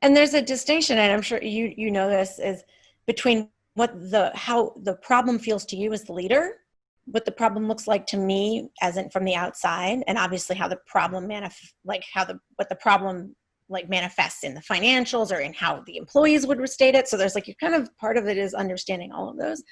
And there's a distinction, and I'm sure you know this, is between how the problem feels to you as the leader, what the problem looks like to me as in from the outside, and obviously how the problem manifests in the financials or in how the employees would restate it. So there's like, you kind of, part of it is understanding all of those.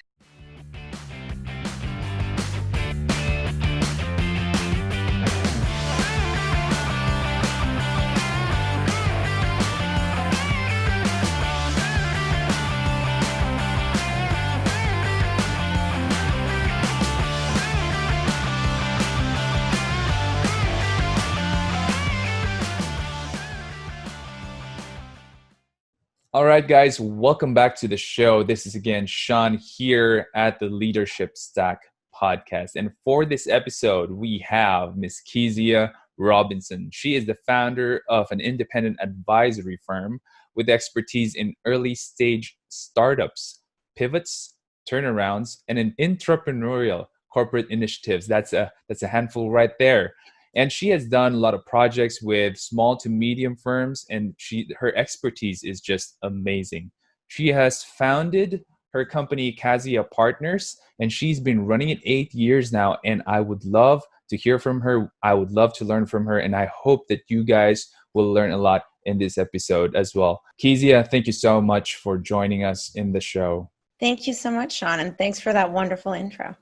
All right, guys, welcome back to the show. This is again Sean here at the Leadership Stack podcast. And for this episode, we have Miss Keziah Robinson. She is the founder of an independent advisory firm with expertise in early stage startups, pivots, turnarounds, and in entrepreneurial corporate initiatives. That's a handful right there. And she has done a lot of projects with small to medium firms, and her expertise is just amazing. She has founded her company, Cassia Partners, and she's been running it 8 years now. And I would love to hear from her. I would love to learn from her. And I hope that you guys will learn a lot in this episode as well. Keziah, thank you so much for joining us in the show. Thank you so much, Sean. And thanks for that wonderful intro.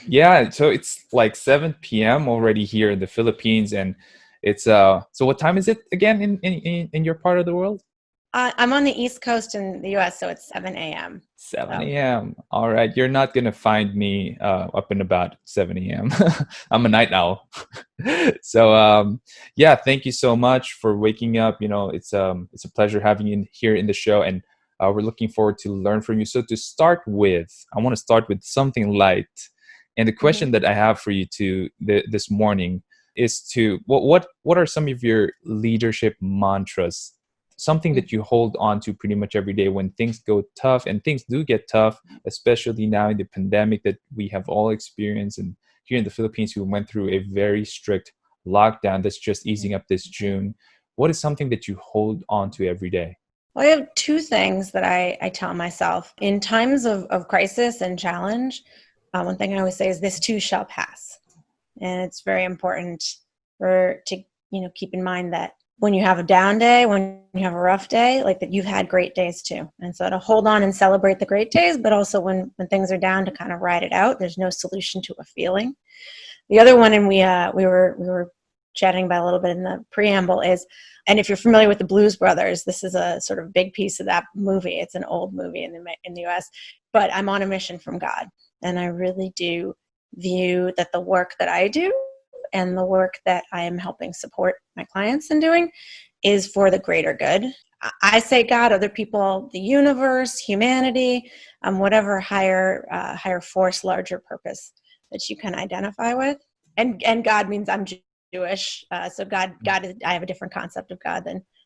Yeah, so it's like 7 p.m. already here in the Philippines, and it's so what time is it again in your part of the world? I'm on the East Coast in the U.S., so it's 7 a.m. 7 a.m. All right, you're not gonna find me up and about 7 a.m. I'm a night owl. So yeah, thank you so much for waking up. You know, it's a pleasure having you here in the show, and we're looking forward to learn from you. So to start with, I want to start with something light. And the question that I have for you this morning is what are some of your leadership mantras? Something that you hold on to pretty much every day when things go tough, and things do get tough, especially now in the pandemic that we have all experienced. And here in the Philippines, we went through a very strict lockdown that's just easing up this June. What is something that you hold on to every day? Well, I have two things that I tell myself in times of crisis and challenge. One thing I always say is, this too shall pass. And it's very important to keep in mind that when you have a down day, when you have a rough day, like that, you've had great days too. And so to hold on and celebrate the great days, but also when things are down, to kind of ride it out. There's no solution to a feeling. The other one, and we were chatting about a little bit in the preamble, is, and if you're familiar with the Blues Brothers, this is a sort of big piece of that movie. It's an old movie in the US, but I'm on a mission from God. And I really do view that the work that I do and the work that I am helping support my clients in doing is for the greater good. I say God, other people, the universe, humanity, whatever higher force, larger purpose that you can identify with. And God means I'm Jewish. So God is, I have a different concept of God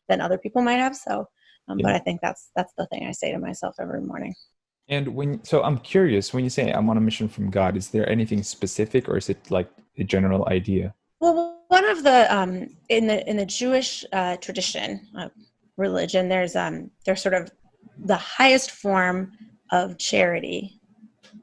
than other people might have. So, but I think that's the thing I say to myself every morning. And so I'm curious, when you say I'm on a mission from God, is there anything specific, or is it like a general idea? Well, one of the in the Jewish tradition, religion, there's sort of the highest form of charity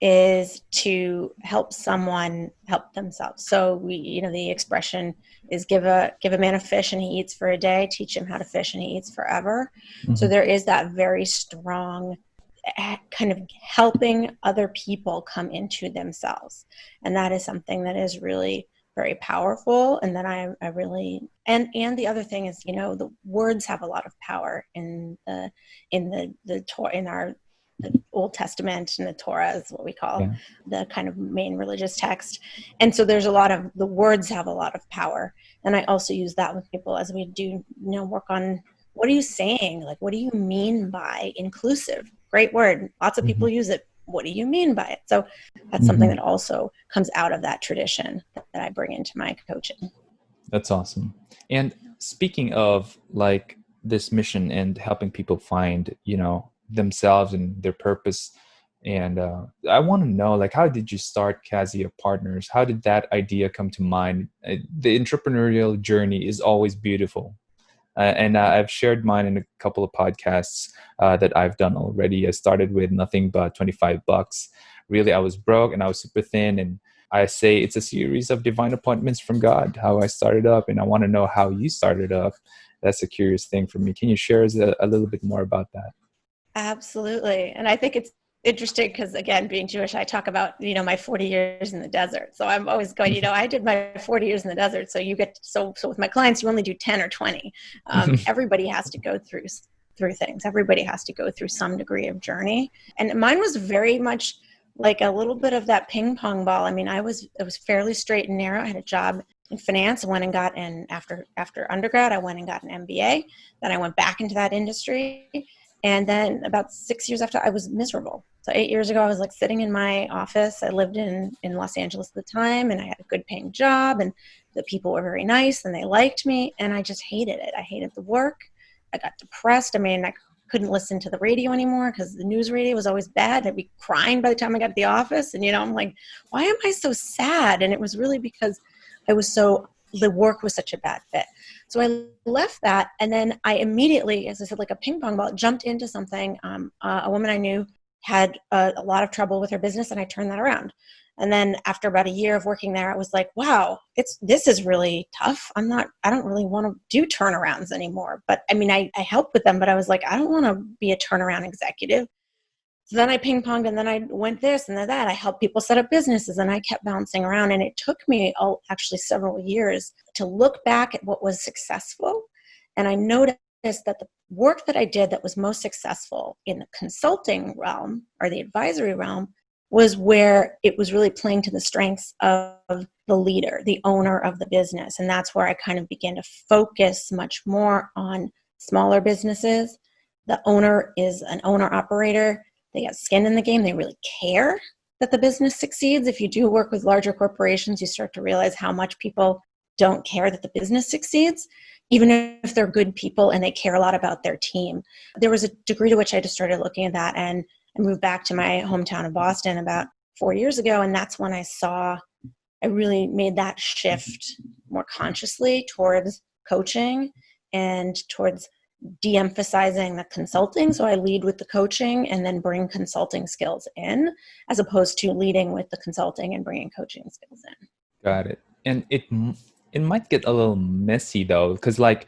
is to help someone help themselves. So the expression is give a man a fish and he eats for a day, teach him how to fish and he eats forever. Mm-hmm. So there is that very strong kind of helping other people come into themselves. And that is something that is really very powerful. And then I really, and the other thing is, the words have a lot of power in the Torah, in the Old Testament, and the Torah is what we call the kind of main religious text. And so there's the words have a lot of power. And I also use that with people as we do, work on, what are you saying? Like, what do you mean by inclusive? Great word. Lots of people use it. What do you mean by it? So that's something that also comes out of that tradition that I bring into my coaching. That's awesome. And speaking of like this mission and helping people find, themselves and their purpose, and I want to know, like, how did you start Cassia Partners? How did that idea come to mind? The entrepreneurial journey is always beautiful. And I've shared mine in a couple of podcasts that I've done already. I started with nothing but $25. Really, I was broke and I was super thin. And I say it's a series of divine appointments from God, how I started up. And I want to know how you started up. That's a curious thing for me. Can you share us a little bit more about that? Absolutely. And I think it's interesting because, again, being Jewish, I talk about, my 40 years in the desert. So I'm always going, I did my 40 years in the desert. So you get, so with my clients, you only do 10 or 20. Everybody has to go through things. Everybody has to go through some degree of journey. And mine was very much like a little bit of that ping pong ball. I mean, it was fairly straight and narrow. I had a job in finance. I went and got after undergrad, I went and got an MBA. Then I went back into that industry. And then about 6 years after, I was miserable. So 8 years ago, I was like sitting in my office. I lived in Los Angeles at the time, and I had a good paying job, and the people were very nice, and they liked me, and I just hated it. I hated the work. I got depressed. I mean, I couldn't listen to the radio anymore because the news radio was always bad. I'd be crying by the time I got to the office, and I'm like, why am I so sad? And it was really because the work was such a bad fit. So I left that, and then I immediately, as I said, like a ping pong ball, jumped into something. A woman I knew had a lot of trouble with her business, and I turned that around. And then after about a year of working there, I was like, wow, this is really tough. I don't really want to do turnarounds anymore. But I mean, I help with them, but I was like, I don't want to be a turnaround executive. So then I ping ponged, and then I went this and then that. I helped people set up businesses, and I kept bouncing around. And it took me actually several years to look back at what was successful. And I noticed that the work that I did that was most successful in the consulting realm or the advisory realm was where it was really playing to the strengths of the leader, the owner of the business. And that's where I kind of began to focus much more on smaller businesses. The owner is an owner-operator. They got skin in the game. They really care that the business succeeds. If you do work with larger corporations, you start to realize how much people don't care that the business succeeds, even if they're good people and they care a lot about their team. There was a degree to which I just started looking at that, and I moved back to my hometown of Boston about 4 years ago. And that's when I really made that shift more consciously towards coaching and towards de-emphasizing the consulting. So I lead with the coaching and then bring consulting skills in, as opposed to leading with the consulting and bringing coaching skills in. Got it. And it might get a little messy though, because like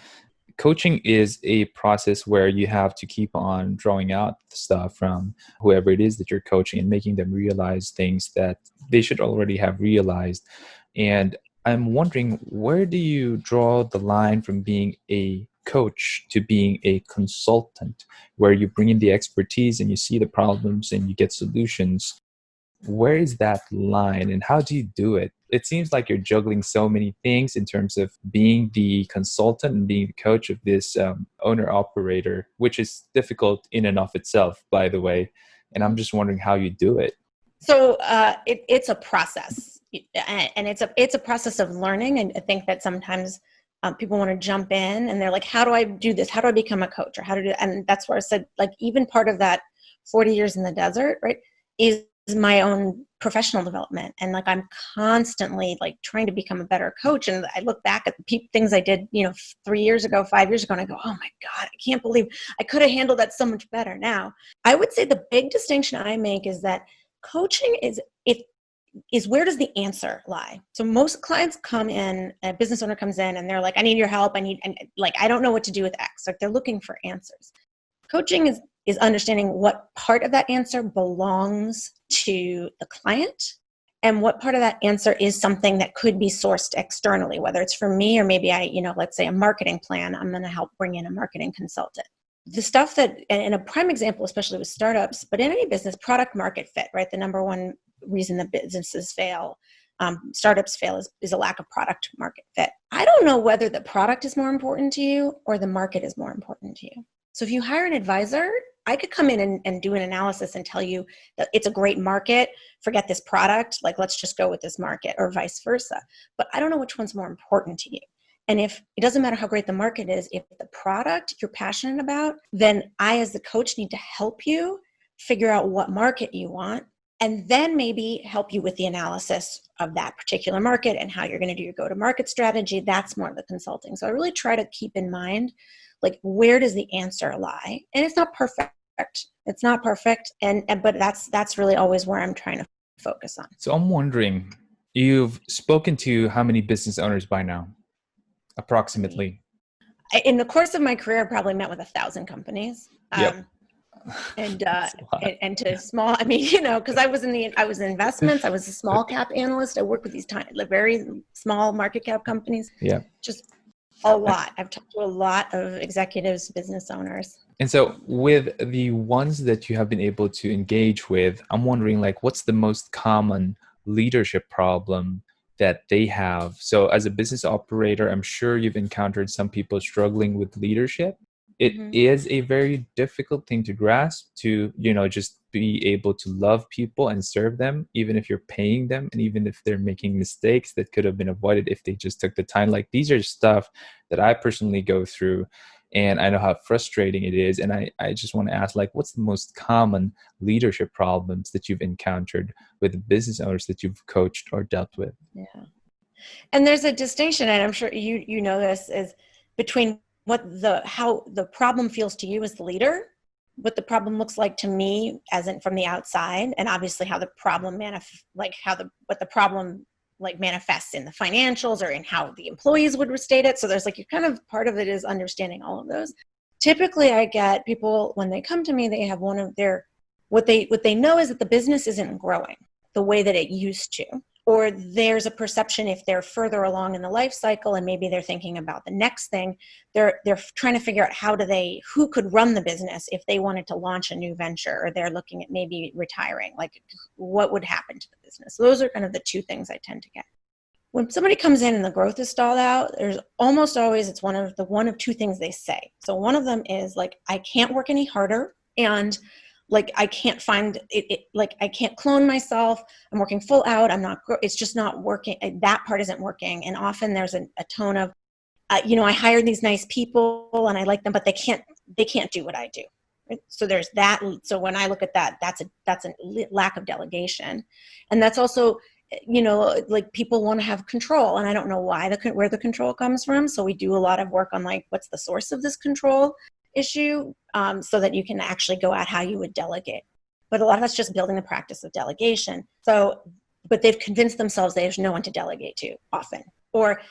coaching is a process where you have to keep on drawing out stuff from whoever it is that you're coaching and making them realize things that they should already have realized. And I'm wondering, where do you draw the line from being a coach to being a consultant, where you bring in the expertise and you see the problems and you get solutions? Where is that line and how do you do it? It seems like you're juggling so many things in terms of being the consultant and being the coach of this owner operator, which is difficult in and of itself, by the way. And I'm just wondering how you do it. So it's a process, and it's a process of learning. And I think that sometimes people want to jump in and they're like, how do I do this? How do I become a coach? Or how to do it? And that's where I said, like, even part of that 40 years in the desert, right, is my own professional development. And like, I'm constantly like trying to become a better coach. And I look back at the things I did, 3 years ago, 5 years ago, and I go, oh my God, I can't believe I could have handled that so much better now. I would say the big distinction I make is that coaching is where does the answer lie? So most clients come in, a business owner comes in and they're like, I need your help. And I don't know what to do with X. Like, they're looking for answers. Coaching is understanding what part of that answer belongs to the client and what part of that answer is something that could be sourced externally, whether it's from me or maybe let's say a marketing plan, I'm going to help bring in a marketing consultant. The stuff that, and a prime example, especially with startups, but in any business, product market fit, right? The number one reason that businesses fail, startups fail is a lack of product market fit. I don't know whether the product is more important to you or the market is more important to you. So if you hire an advisor, I could come in and do an analysis and tell you that it's a great market, forget this product, like let's just go with this market, or vice versa. But I don't know which one's more important to you. And if it doesn't matter how great the market is, if the product you're passionate about, then I as the coach need to help you figure out what market you want and then maybe help you with the analysis of that particular market and how you're going to do your go-to-market strategy. That's more of the consulting. So I really try to keep in mind, like, where does the answer lie? And it's not perfect. It's not perfect. But that's really always where I'm trying to focus on. So I'm wondering, you've spoken to how many business owners by now, approximately? In the course of my career, I probably met with 1,000 companies. Yep. And to small, I mean, because I was in investments. I was a small cap analyst. I worked with these very small market cap companies. Yeah. Just a lot. I've talked to a lot of executives, business owners. And so with the ones that you have been able to engage with, I'm wondering, like, what's the most common leadership problem that they have? So as a business operator, I'm sure you've encountered some people struggling with leadership. It is a very difficult thing to grasp, to, just be able to love people and serve them, even if you're paying them, and even if they're making mistakes that could have been avoided if they just took the time. Like, these are stuff that I personally go through, and I know how frustrating it is. And I just want to ask, like, what's the most common leadership problems that you've encountered with business owners that you've coached or dealt with? Yeah. And there's a distinction, and I'm sure you know this, is between how the problem feels to you as the leader, what the problem looks like to me as in from the outside, and obviously how the problem manifests in the financials or in how the employees would restate it. So there's like, you kind of, part of it is understanding all of those. Typically I get people, when they come to me, they have one of their, what they know is that the business isn't growing the way that it used to. Or there's a perception, if they're further along in the life cycle and maybe they're thinking about the next thing, they're trying to figure out who could run the business if they wanted to launch a new venture, or they're looking at maybe retiring, like what would happen to the business. So those are kind of the two things I tend to get. When somebody comes in and the growth is stalled out, there's almost always, it's one of two things they say. So one of them is like, I can't work any harder, and like, I can't find it, like, I can't clone myself. I'm working full out. It's just not working. That part isn't working. And often there's a tone of, I hired these nice people and I like them, but they can't do what I do. Right? So there's that. So when I look at that, that's a lack of delegation. And that's also, like, people want to have control, and I don't know where the control comes from. So we do a lot of work on, like, what's the source of this control issue, so that you can actually go at how you would delegate. But a lot of that's just building the practice of delegation. So, but they've convinced themselves there's no one to delegate to often. Or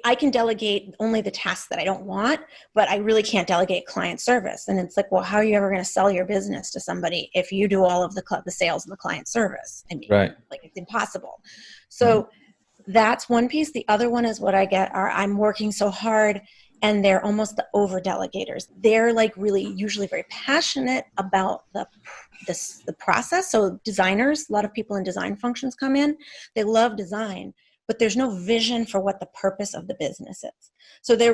I can delegate only the tasks that I don't want, but I really can't delegate client service. And it's like, well, how are you ever going to sell your business to somebody if you do all of the sales and the client service? I mean, right. Like, it's impossible. So that's one piece. The other one is what I get are, I'm working so hard, and they're almost the over delegators. They're like really usually very passionate about the process. So designers, a lot of people in design functions come in, they love design, but there's no vision for what the purpose of the business is. So they're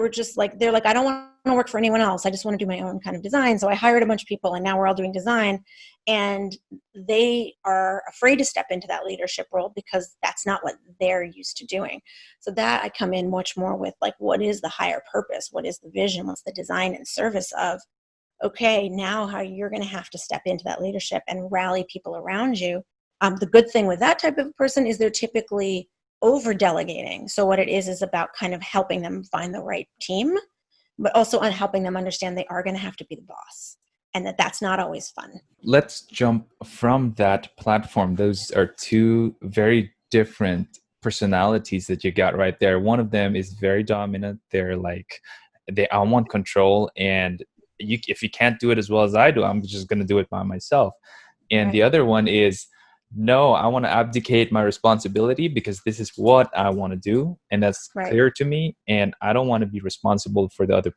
like, I don't want to work for anyone else. I just want to do my own kind of design. So I hired a bunch of people, and now we're all doing design, and they are afraid to step into that leadership role because that's not what they're used to doing. So that I come in much more with, like, what is the higher purpose? What is the vision? What's the design and service of, okay, now how you're going to have to step into that leadership and rally people around you. The good thing with that type of person is they're typically over delegating. So what it is about kind of helping them find the right team, but also on helping them understand they are going to have to be the boss, and that's not always fun. Let's jump from that platform. Those are two very different personalities that you got right there. One of them is very dominant. They're like, I want control, and if you can't do it as well as I do, I'm just going to do it by myself. And the other one is, no, I want to abdicate my responsibility because this is what I want to do, and that's clear to me, and I don't want to be responsible for the other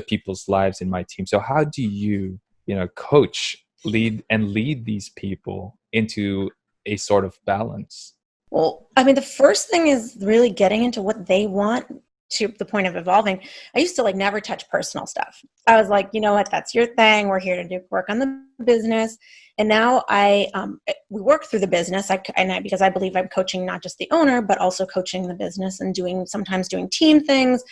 people's lives in my team. So how do you, coach, lead these people into a sort of balance? Well, I mean, the first thing is really getting into what they want, to the point of evolving. I used to never touch personal stuff. I was like, you know what, that's your thing. We're here to do work on the business. And now we work through the business. Because I believe I'm coaching not just the owner, but also coaching the business and sometimes doing team things,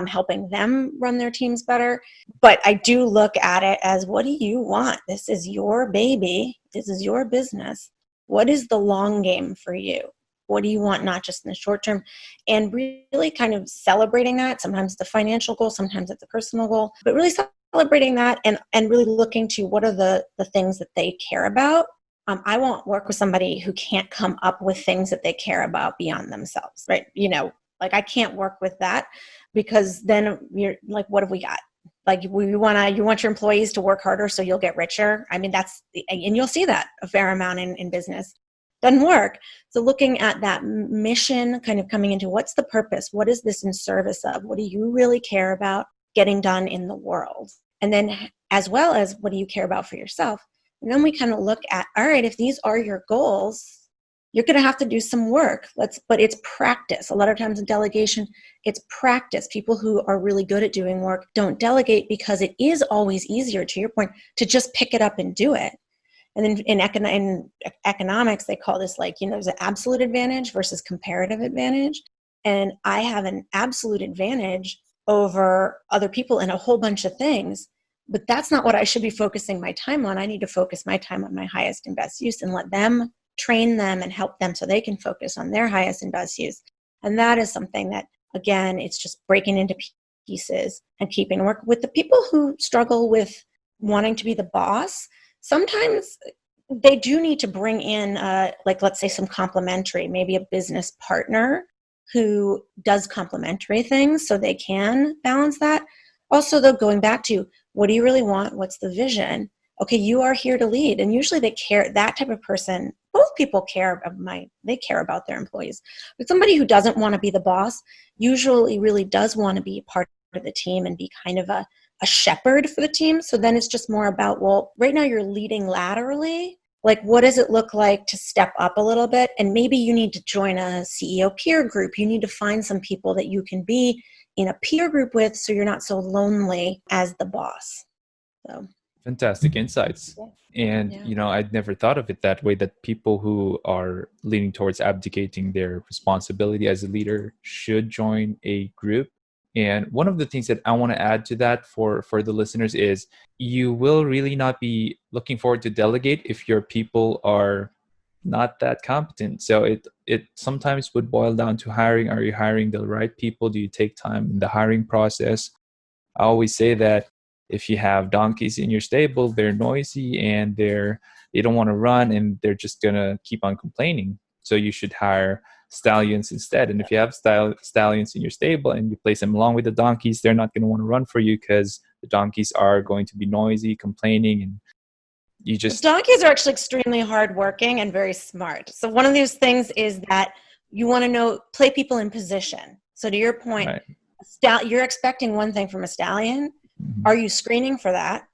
helping them run their teams better. But I do look at it as, what do you want? This is your baby. This is your business. What is the long game for you? What do you want, not just in the short term? And really kind of celebrating that. Sometimes it's a financial goal, sometimes it's a personal goal, but really celebrating that and really looking to what are the things that they care about. I won't work with somebody who can't come up with things that they care about beyond themselves, right? Like I can't work with that, because then you're like, what have we got? Like you want your employees to work harder so you'll get richer. I mean, and you'll see that a fair amount in business. Doesn't work. So looking at that mission, kind of coming into what's the purpose? What is this in service of? What do you really care about getting done in the world? And then as well as what do you care about for yourself? And then we kind of look at, all right, if these are your goals, you're going to have to do some work. But it's practice. A lot of times in delegation, it's practice. People who are really good at doing work don't delegate because it is always easier, to your point, to just pick it up and do it. And then in economics, they call this there's an absolute advantage versus comparative advantage. And I have an absolute advantage over other people in a whole bunch of things, but that's not what I should be focusing my time on. I need to focus my time on my highest and best use and let them train them and help them so they can focus on their highest and best use. And that is something that, again, it's just breaking into pieces and keeping work with the people who struggle with wanting to be the boss. Sometimes they do need to bring in, let's say some complementary, maybe a business partner who does complementary things so they can balance that. Also, though, going back to what do you really want? What's the vision? Okay, you are here to lead. And usually they care, that type of person, both people care about their employees. But somebody who doesn't want to be the boss usually really does want to be part of the team and be kind of a shepherd for the team. So then it's just more about, well, right now you're leading laterally. Like, what does it look like to step up a little bit? And maybe you need to join a CEO peer group. You need to find some people that you can be in a peer group with so you're not so lonely as the boss. So fantastic insights. And, I'd never thought of it that way, that people who are leaning towards abdicating their responsibility as a leader should join a group. And one of the things that I want to add to that for the listeners is you will really not be looking forward to delegate if your people are not that competent. So it sometimes would boil down to hiring. Are you hiring the right people? Do you take time in the hiring process? I always say that if you have donkeys in your stable, they're noisy and they don't want to run and they're just going to keep on complaining. So you should hire stallions instead. And if you have stallions in your stable and you place them along with the donkeys, they're not going to want to run for you because the donkeys are going to be noisy, complaining, and you just... Donkeys are actually extremely hardworking and very smart. So one of these things is that you want to play people in position. So to your point, right, you're expecting one thing from a stallion. Mm-hmm. Are you screening for that?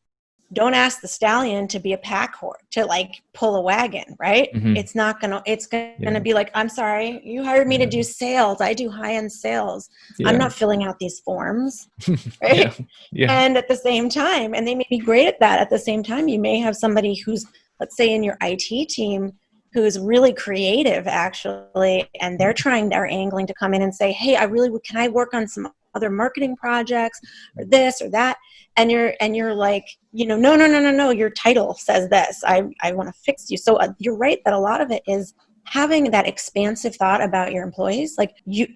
Don't ask the stallion to be a pack horse, to pull a wagon, right? Mm-hmm. It's going to be like, I'm sorry, you hired me to do sales. I do high-end sales. Yeah. I'm not filling out these forms, right? Yeah. And at the same time, and they may be great at that. At the same time, you may have somebody who's, let's say in your IT team, who's really creative actually, and they're angling to come in and say, hey, can I work on some other marketing projects or this or that? And you're like, no, your title says this. I want to fix you. So you're right that a lot of it is having that expansive thought about your employees.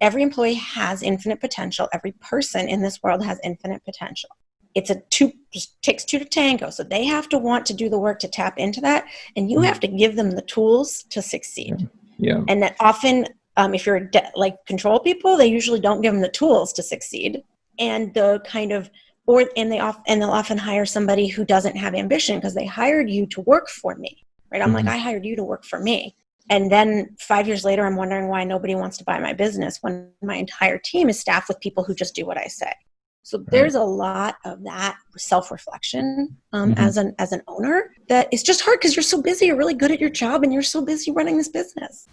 Every employee has infinite potential. Every person in this world has infinite potential. Just takes two to tango. So they have to want to do the work to tap into that. And you have to give them the tools to succeed. Yeah. And that often, if you're control people, they usually don't give them the tools to succeed. And they'll often hire somebody who doesn't have ambition because they hired you to work for me, right? I'm like, I hired you to work for me. And then 5 years later, I'm wondering why nobody wants to buy my business when my entire team is staffed with people who just do what I say. So there's a lot of that self-reflection as an owner that is just hard because you're so busy. You're really good at your job and you're so busy running this business.